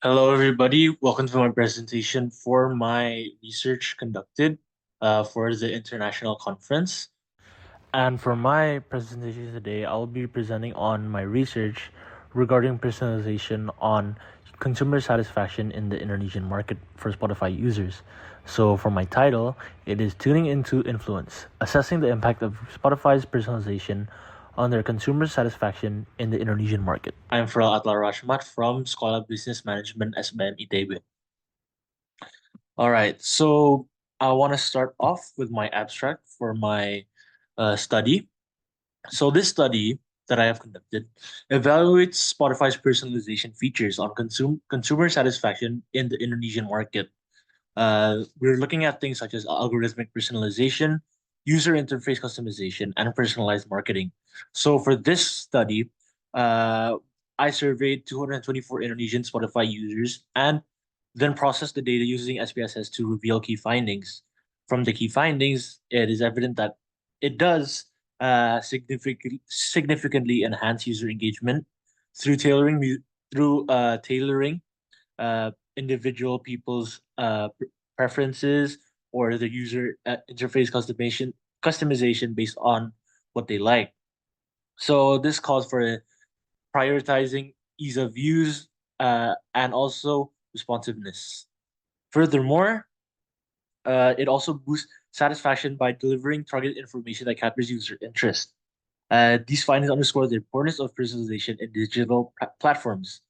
Hello, everybody. Welcome to my presentation for my research conducted for the international conference. And for my presentation today, I'll be presenting on my research regarding personalization on consumer satisfaction in the Indonesian market for Spotify users. So, for my title, it is Tuning into Influence, assessing the impact of Spotify's personalization on their consumer satisfaction in the Indonesian market. I'm Farrell Athallarachmat from School of Business Management SBM ITB. All right, so I want to start off with my abstract for my study. So, this study that I have conducted evaluates Spotify's personalization features on consumer satisfaction in the Indonesian market. We're looking at things such as algorithmic personalization, user interface customization, and personalized marketing. So for this study, uh, I surveyed 224 Indonesian Spotify users and then processed the data using SPSS to reveal key findings. From the key findings, it is evident that it does significantly enhance user engagement through tailoring individual people's preferences or the user interface customization based on what they like. So this calls for prioritizing ease of use and also responsiveness. Furthermore, it also boosts satisfaction by delivering targeted information that captures user interest. These findings underscore the importance of personalization in digital platforms,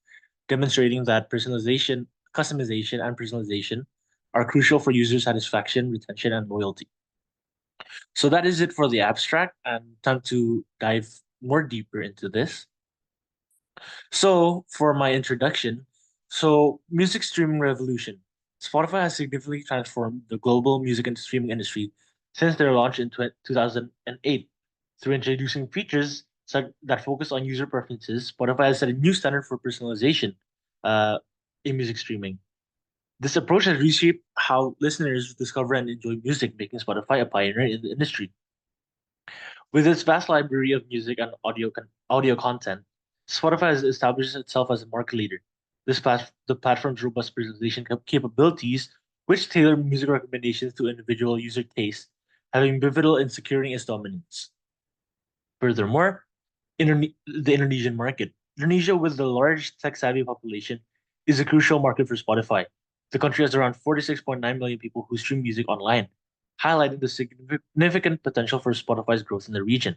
demonstrating that customization, and personalization are crucial for user satisfaction, retention, and loyalty. So that is it for the abstract, and time to dive more deeper into this. So for my introduction, music streaming revolution. Spotify has significantly transformed the global music and streaming industry since their launch in 2008. Through introducing features that focus on user preferences, Spotify has set a new standard for personalization uh, in music streaming. This approach has reshaped how listeners discover and enjoy music, making Spotify a pioneer in the industry. With its vast library of music and audio content, Spotify has established itself as a market leader. The platform's robust personalization capabilities, which tailor music recommendations to individual user tastes, have been pivotal in securing its dominance. Furthermore, the Indonesian market. Indonesia, with a large tech-savvy population, is a crucial market for Spotify. The country has around 46.9 million people who stream music online, highlighting the significant potential for Spotify's growth in the region.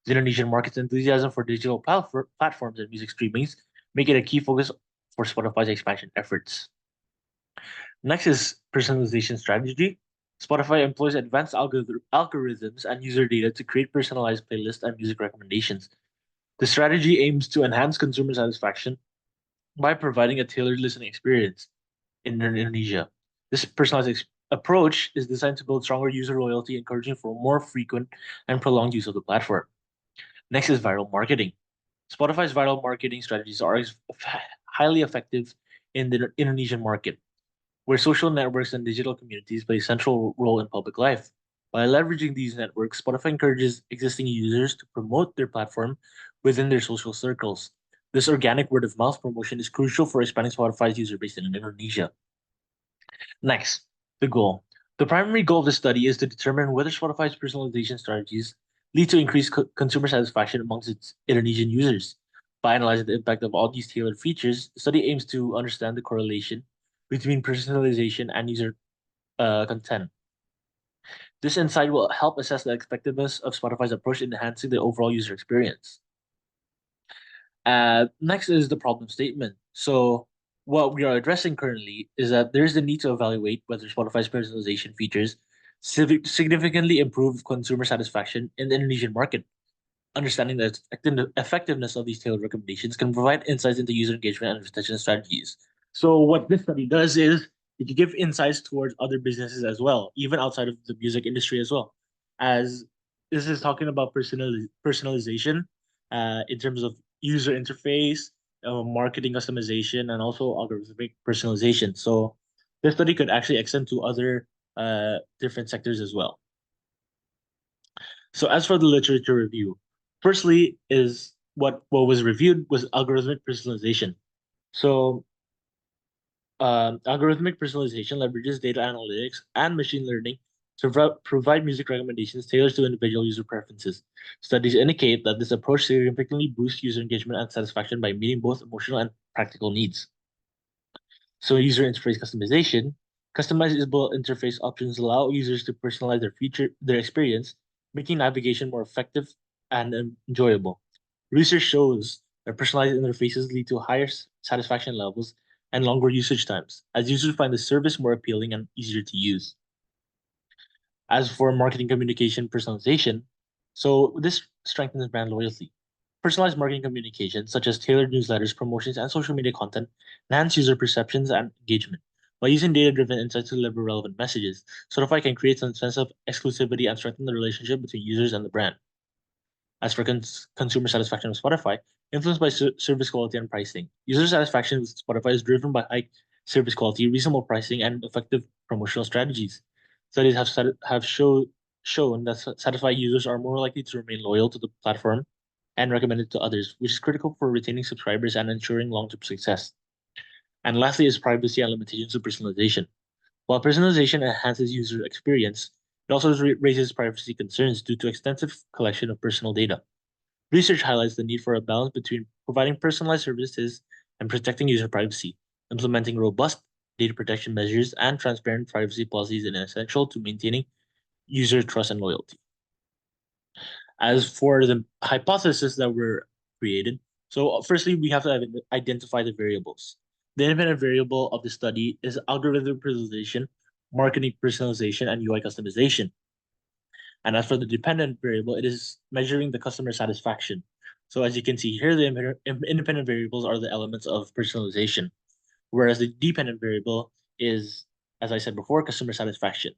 The Indonesian market's enthusiasm for digital platforms and music streamings make it a key focus for Spotify's expansion efforts. Next is personalization strategy. Spotify employs advanced algorithms and user data to create personalized playlists and music recommendations. The strategy aims to enhance consumer satisfaction by providing a tailored listening experience in Indonesia. This approach is designed to build stronger user loyalty, encouraging for more frequent and prolonged use of the platform. Next is viral marketing. Spotify's viral marketing strategies are highly effective in the Indonesian market, where social networks and digital communities play a central role in public life. By leveraging these networks, Spotify encourages existing users to promote their platform within their social circles. This organic word of mouth promotion is crucial for expanding Spotify's user base in Indonesia. Next, the goal. The primary goal of the study is to determine whether Spotify's personalization strategies lead to increased consumer satisfaction amongst its Indonesian users. By analyzing the impact of all these tailored features, the study aims to understand the correlation between personalization and user content. This insight will help assess the effectiveness of Spotify's approach in enhancing the overall user experience. Next is the problem statement. So, what we are addressing currently is that there is a need to evaluate whether Spotify's personalization features significantly improve consumer satisfaction in the Indonesian market. Understanding the effectiveness of these tailored recommendations can provide insights into user engagement and retention strategies. So, what this study does is it can give insights towards other businesses as well, even outside of the music industry as well. As this is talking about personalization in terms of user interface, marketing customization, and also algorithmic personalization. So, this study could actually extend to other different sectors as well. So as for the literature review, firstly is what was reviewed was algorithmic personalization. So Algorithmic personalization leverages data analytics and machine learning to provide music recommendations tailored to individual user preferences. Studies indicate that this approach significantly boosts user engagement and satisfaction by meeting both emotional and practical needs. So, user interface customization. Customizable interface options allow users to personalize their experience, making navigation more effective and enjoyable. Research shows that personalized interfaces lead to higher satisfaction levels and longer usage times, as users find the service more appealing and easier to use. As for marketing communication personalization, so this strengthens brand loyalty. Personalized marketing communication, such as tailored newsletters, promotions, and social media content, enhance user perceptions and engagement. By using data-driven insights to deliver relevant messages, Spotify can create some sense of exclusivity and strengthen the relationship between users and the brand. As for consumer satisfaction of Spotify, influenced by service quality and pricing. User satisfaction with Spotify is driven by high service quality, reasonable pricing, and effective promotional strategies. Studies shown that satisfied users are more likely to remain loyal to the platform and recommend it to others, which is critical for retaining subscribers and ensuring long-term success. And lastly is privacy and limitations of personalization. While personalization enhances user experience, it also raises privacy concerns due to extensive collection of personal data. Research highlights the need for a balance between providing personalized services and protecting user privacy. Implementing robust data protection measures and transparent privacy policies is essential to maintaining user trust and loyalty. As for the hypotheses that were created, so firstly, we have to identify the variables. The independent variable of the study is algorithm personalization, marketing personalization, and UI customization. And as for the dependent variable, it is measuring the customer satisfaction. So as you can see here, the independent variables are the elements of personalization, whereas the dependent variable is, as I said before, customer satisfaction.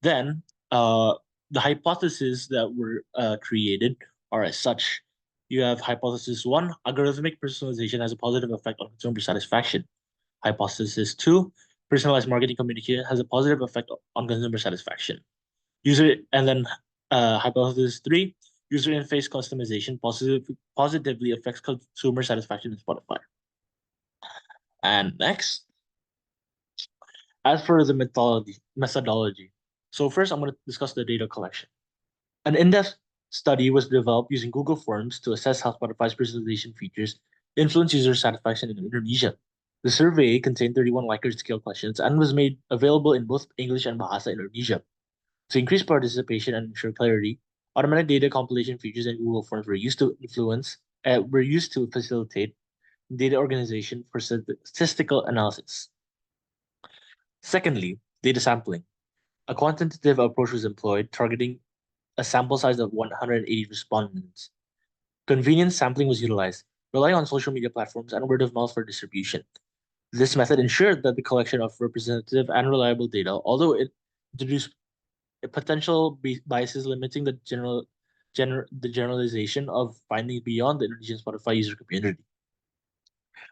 Then the hypotheses that were created are as such. You have hypothesis one, algorithmic personalization has a positive effect on consumer satisfaction. Hypothesis two, personalized marketing communication has a positive effect on consumer satisfaction. User and then hypothesis three, user interface customization positively affects consumer satisfaction in Spotify. And next, as for the methodology. So first, I'm going to discuss the data collection. An in-depth study was developed using Google Forms to assess how Spotify's personalization features influence user satisfaction in Indonesia. The survey contained 31 Likert scale questions and was made available in both English and Bahasa Indonesia. To increase participation and ensure clarity, automatic data compilation features in Google Forms were used to facilitate data organization for statistical analysis. Secondly, data sampling. A quantitative approach was employed, targeting a sample size of 180 respondents. Convenience sampling was utilized, relying on social media platforms and word of mouth for distribution. This method ensured that the collection of representative and reliable data, although it introduced potential biases limiting the generalization of findings beyond the Indonesian Spotify user community.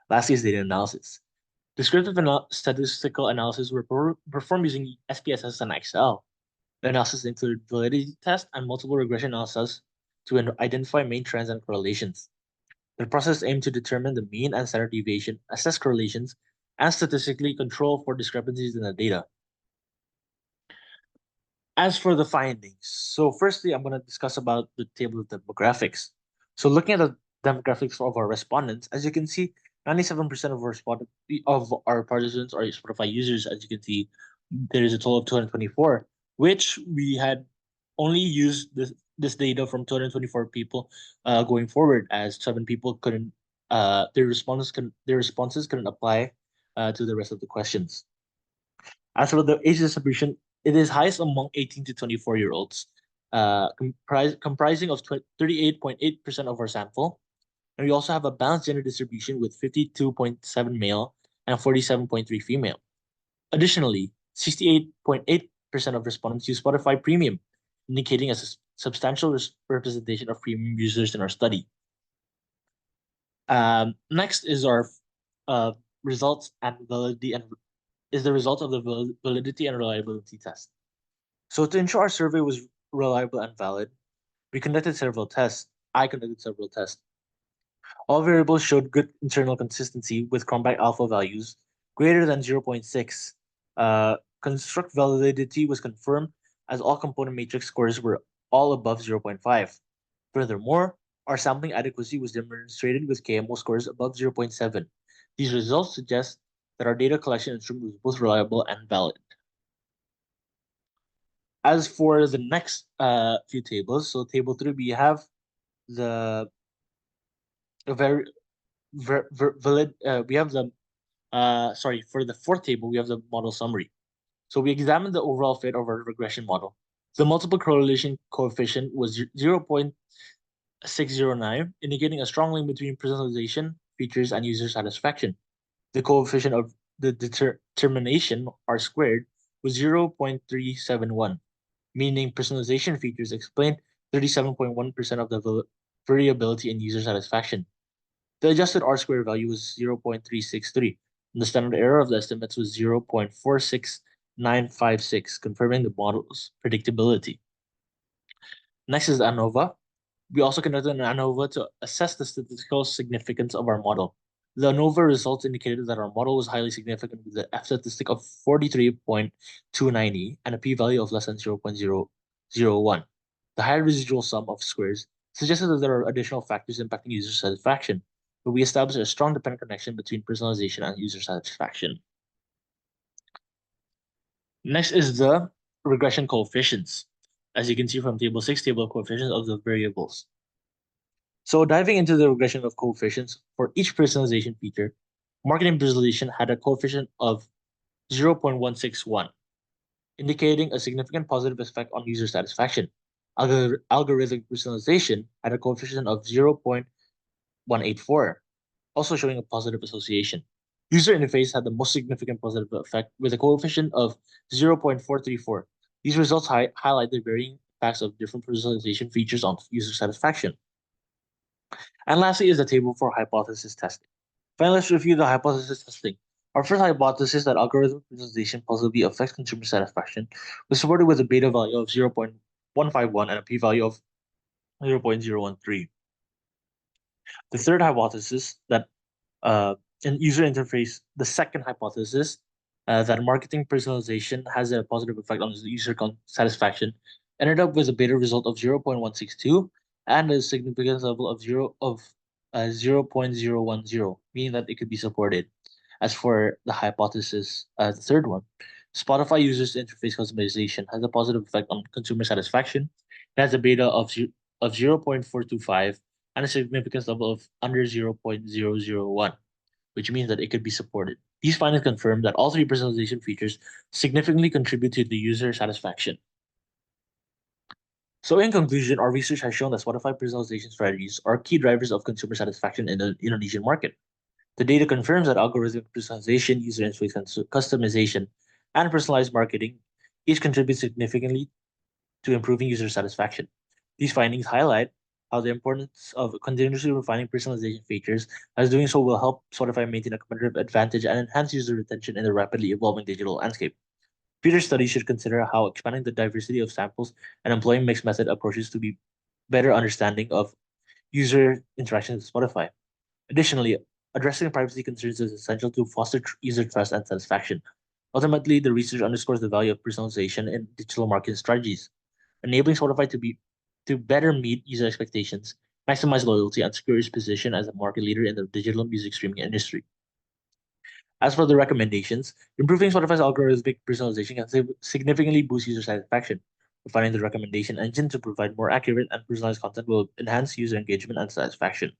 Lastly is data analysis. Descriptive statistical analysis were performed using SPSS and Excel. The analysis included validity tests and multiple regression analysis to identify main trends and correlations. The process aimed to determine the mean and standard deviation, assess correlations, and statistically control for discrepancies in the data. As for the findings, so firstly, I'm going to discuss about the table of demographics. So looking at the demographics of our respondents, as you can see, 97% of our participants are Spotify users. As you can see, there is a total of 224, which we had only used this data from 224 people going forward, as 7 people couldn't their responses couldn't apply to the rest of the questions. As for the age distribution, it is highest among 18 to 24-year-olds, comprising of 38.8% of our sample. And we also have a balanced gender distribution with 52.7 male and 47.3 female. Additionally, 68.8% of respondents use Spotify Premium, indicating a substantial representation of premium users in our study. Next is our results and validity and is the result of the validity and reliability test. So to ensure our survey was reliable and valid, we conducted several tests. I conducted several tests. All variables showed good internal consistency with Cronbach alpha values, greater than 0.6. Construct validity was confirmed as all component matrix scores were all above 0.5. Furthermore, our sampling adequacy was demonstrated with KMO scores above 0.7. These results suggest that our data collection instrument was both reliable and valid. As for the next few tables, so table 3, we have the very valid, we have the, sorry, for the fourth table, we have the model summary. So we examined the overall fit of our regression model. The multiple correlation coefficient was 0.609, indicating a strong link between personalization, features, and user satisfaction. The coefficient of the determination, R squared, was 0.371, meaning personalization features explain 37.1% of the variability in user satisfaction. The adjusted R squared value was 0.363, and the standard error of the estimates was 0.46956, confirming the model's predictability. Next is ANOVA. We also conducted an ANOVA to assess the statistical significance of our model. The ANOVA results indicated that our model was highly significant with an F statistic of 43.290 and a p-value of less than 0.001. The high residual sum of squares suggested that there are additional factors impacting user satisfaction, but we established a strong dependent connection between personalization and user satisfaction. Next is the regression coefficients. As you can see from table 6, table of coefficients of the variables. So diving into the regression of coefficients for each personalization feature, marketing personalization had a coefficient of 0.161, indicating a significant positive effect on user satisfaction. Algorithmic personalization had a coefficient of 0.184, also showing a positive association. User interface had the most significant positive effect with a coefficient of 0.434. These results highlight the varying impacts of different personalization features on user satisfaction. And lastly is the table for hypothesis testing. Finally, let's review the hypothesis testing. Our first hypothesis that algorithm personalization positively affects consumer satisfaction was supported with a beta value of 0.151 and a p-value of 0.013. The third hypothesis that in user interface, the second hypothesis that marketing personalization has a positive effect on user satisfaction ended up with a beta result of 0.162 and a significance level of 0.010, meaning that it could be supported. As for the hypothesis, the third one, Spotify users interface customization has a positive effect on consumer satisfaction. It has a beta of 0.425 and a significance level of under 0.001, which means that it could be supported. These findings confirm that all three personalization features significantly contribute to the user satisfaction. So in conclusion, our research has shown that Spotify personalization strategies are key drivers of consumer satisfaction in the Indonesian market. The data confirms that algorithmic personalization, user interface customization, and personalized marketing each contribute significantly to improving user satisfaction. These findings highlight how the importance of continuously refining personalization features, as doing so will help Spotify maintain a competitive advantage and enhance user retention in the rapidly evolving digital landscape. Future studies should consider how expanding the diversity of samples and employing mixed method approaches to be better understanding of user interactions with Spotify. Additionally, addressing privacy concerns is essential to foster user trust and satisfaction. Ultimately, the research underscores the value of personalization in digital marketing strategies, enabling Spotify to better meet user expectations, maximize loyalty, and secure its position as a market leader in the digital music streaming industry. As for the recommendations, improving Spotify's algorithmic personalization can significantly boost user satisfaction. Refining the recommendation engine to provide more accurate and personalized content will enhance user engagement and satisfaction.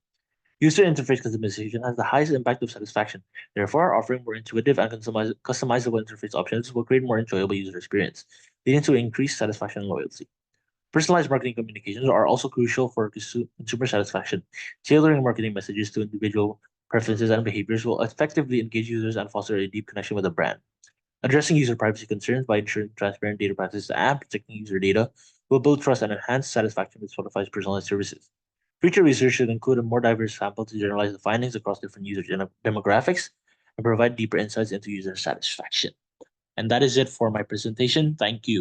User interface customization has the highest impact of satisfaction. Therefore, offering more intuitive and customizable interface options will create more enjoyable user experience, leading to increased satisfaction and loyalty. Personalized marketing communications are also crucial for consumer satisfaction. Tailoring marketing messages to individual preferences and behaviors will effectively engage users and foster a deep connection with the brand. Addressing user privacy concerns by ensuring transparent data practices and protecting user data will build trust and enhance satisfaction with Spotify's personalized services. Future research should include a more diverse sample to generalize the findings across different user demographics and provide deeper insights into user satisfaction. And that is it for my presentation. Thank you.